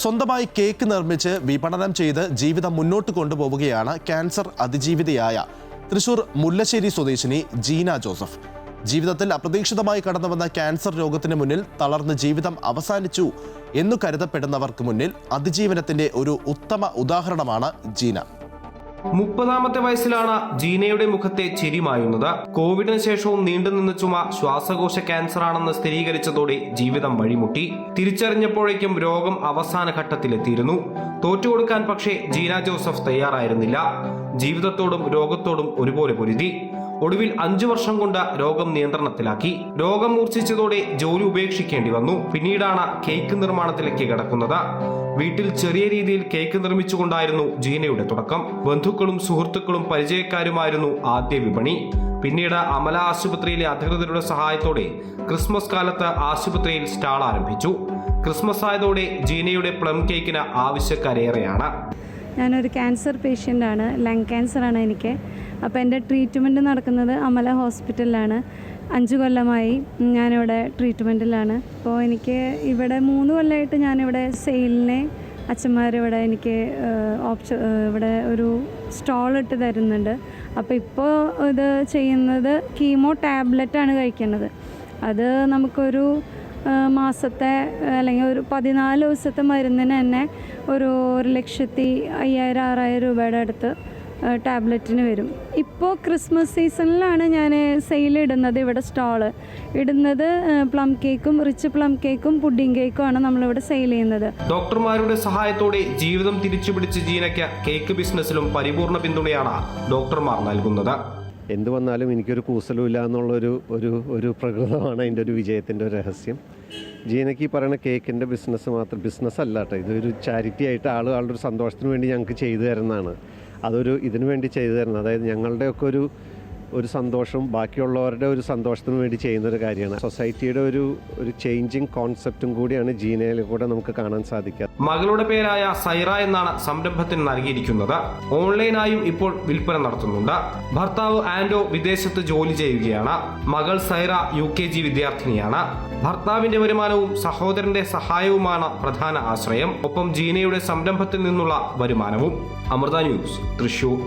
സ്വന്തമായി കേക്ക് നിർമ്മിച്ച് വിപണനം ചെയ്ത് ജീവിതം മുന്നോട്ട് കൊണ്ടുപോവുകയാണ് ക്യാൻസർ അതിജീവിതയായ തൃശൂർ മുല്ലശ്ശേരി സ്വദേശിനി ജീന ജോസഫ്. ജീവിതത്തിൽ അപ്രതീക്ഷിതമായി കടന്നുവന്ന ക്യാൻസർ രോഗത്തിന് മുന്നിൽ തളർന്ന് ജീവിതം അവസാനിച്ചു എന്നു കരുതപ്പെടുന്നവർക്ക് മുന്നിൽ അതിജീവനത്തിന്റെ ഒരു ഉത്തമ ഉദാഹരണമാണ് ജീന. 30ാമത്തെ വയസ്സിലാണ് ജീനയുടെ മുഖത്തെ ചിരി മായുന്നത്. കോവിഡിന് ശേഷവും നീണ്ടുനിന്ന ചുമ ശ്വാസകോശ ക്യാൻസർ ആണെന്ന് സ്ഥിരീകരിച്ചതോടെ ജീവിതം വഴിമുട്ടി. തിരിച്ചറിഞ്ഞപ്പോഴേക്കും രോഗം അവസാന ഘട്ടത്തിലെത്തിയിരുന്നു. തോറ്റുകൊടുക്കാൻ പക്ഷേ ജീന ജോസഫ് തയ്യാറായിരുന്നില്ല. ജീവിതത്തോടും രോഗത്തോടും ഒരുപോലെ പൊരുതി. ഒടുവിൽ 5 വർഷം കൊണ്ട് രോഗം നിയന്ത്രണത്തിലാക്കി. രോഗം മൂർച്ഛിച്ചതോടെ ജോലി ഉപേക്ഷിക്കേണ്ടി വന്നു. പിന്നീടാണ് കേക്ക് നിർമ്മാണത്തിലേക്ക് കടക്കുന്നത്. വീട്ടിൽ ചെറിയ രീതിയിൽ കേക്ക് നിർമ്മിച്ചുകൊണ്ടായിരുന്നു ജീനയുടെ തുടക്കം. ബന്ധുക്കളും സുഹൃത്തുക്കളും പരിചയക്കാരുമായിരുന്നു ആദ്യ വിപണി. പിന്നീട് അമല ആശുപത്രിയിലെ അധികൃതരുടെ സഹായത്തോടെ ക്രിസ്മസ് കാലത്ത് ആശുപത്രിയിൽ സ്റ്റാൾ ആരംഭിച്ചു. ക്രിസ്മസ് ആയതോടെ ജീനയുടെ പ്ലം കേക്കിന് ആവശ്യക്കാരേറെയാണ്. ഞാനൊരു ക്യാൻസർ പേഷ്യൻ്റാണ്. ലങ് ക്യാൻസറാണ് എനിക്ക്. അപ്പോൾ എൻ്റെ ട്രീറ്റ്മെൻറ്റ് നടക്കുന്നത് അമല ഹോസ്പിറ്റലിലാണ്. 5 കൊല്ലമായി ഞാനിവിടെ ട്രീറ്റ്മെൻറ്റിലാണ്. അപ്പോൾ എനിക്ക് ഇവിടെ 3 കൊല്ലമായിട്ട് ഞാനിവിടെ സെയിലിനെ അച്ഛന്മാരിവിടെ എനിക്ക് ഇവിടെ ഒരു സ്റ്റോൾ ഇട്ട് തരുന്നുണ്ട്. അപ്പോൾ ഇപ്പോൾ ഇത് ചെയ്യുന്നത് കീമോ ടാബ്ലറ്റാണ് കഴിക്കുന്നത്. അത് നമുക്കൊരു മാസത്തെ അല്ലെങ്കിൽ ഒരു 14 ദിവസത്തെ മരുന്നിന് തന്നെ ഒരു 1,05,000-6,000 രൂപയുടെ അടുത്ത് ടാബ്ലറ്റിന് വരും. ഇപ്പോൾ ക്രിസ്മസ് സീസണിലാണ് ഞാൻ സെയിൽ ഇടുന്നത്. ഇവിടെ സ്റ്റോള് ഇടുന്നത് പ്ലം കേക്കും റിച്ച് പ്ലം കേക്കും പുഡിംഗ് കേക്കും ആണ് നമ്മളിവിടെ സെയിൽ ചെയ്യുന്നത്. ഡോക്ടർമാരുടെ സഹായത്തോടെ ജീവിതം തിരിച്ചുപിടിച്ച ജീനയ്ക്ക് കേക്ക് ബിസിനസ്സിലും പരിപൂർണ പിന്തുണയാണ് ഡോക്ടർമാർ നൽകുന്നത്. എന്ത് വന്നാലും എനിക്കൊരു കൂസലുമില്ല എന്നുള്ളൊരു ഒരു പ്രകൃതമാണ് അതിൻ്റെ ഒരു വിജയത്തിൻ്റെ ഒരു രഹസ്യം. ജീനയ്ക്ക് ഈ പറയുന്ന കേക്കിൻ്റെ ബിസിനസ് അല്ല കേട്ടോ. ഇതൊരു ചാരിറ്റി ആയിട്ട് ആളുകളുടെ ഒരു സന്തോഷത്തിന് വേണ്ടി ഞങ്ങൾക്ക് ചെയ്തു തരുന്നതാണ്. ഇതിനു വേണ്ടി ചെയ്തു തരുന്നത്. അതായത് ഞങ്ങളുടെയൊക്കെ ഒരു സന്തോഷം ബാക്കിയുള്ളവരുടെ ഒരു സന്തോഷത്തിന് വേണ്ടി ചെയ്യുന്നൊരു കാര്യമാണ്. സൊസൈറ്റിയുടെ ഒരു ചേഞ്ചിങ് കോൺസെപ്റ്റും കൂടിയാണ് ജീനയിൽ കൂടെ നമുക്ക് കാണാൻ സാധിക്കുക. മകളുടെ പേരായ സൈറ എന്നാണ് സംരംഭത്തിന് നൽകിയിരിക്കുന്നത്. ഓൺലൈനായും ഇപ്പോൾ വിൽപ്പന നടത്തുന്നുണ്ട്. ഭർത്താവ് ആൻഡോ വിദേശത്ത് ജോലി ചെയ്യുകയാണ്. മകൾ സൈറ UKG വിദ്യാർത്ഥിനിയാണ്. ഭർത്താവിന്റെ വരുമാനവും സഹോദരന്റെ സഹായവുമാണ് പ്രധാന ആശ്രയം. ഒപ്പം ജീനയുടെ സംരംഭത്തിൽ നിന്നുള്ള വരുമാനവും. അമൃത ന്യൂസ്, തൃശൂർ.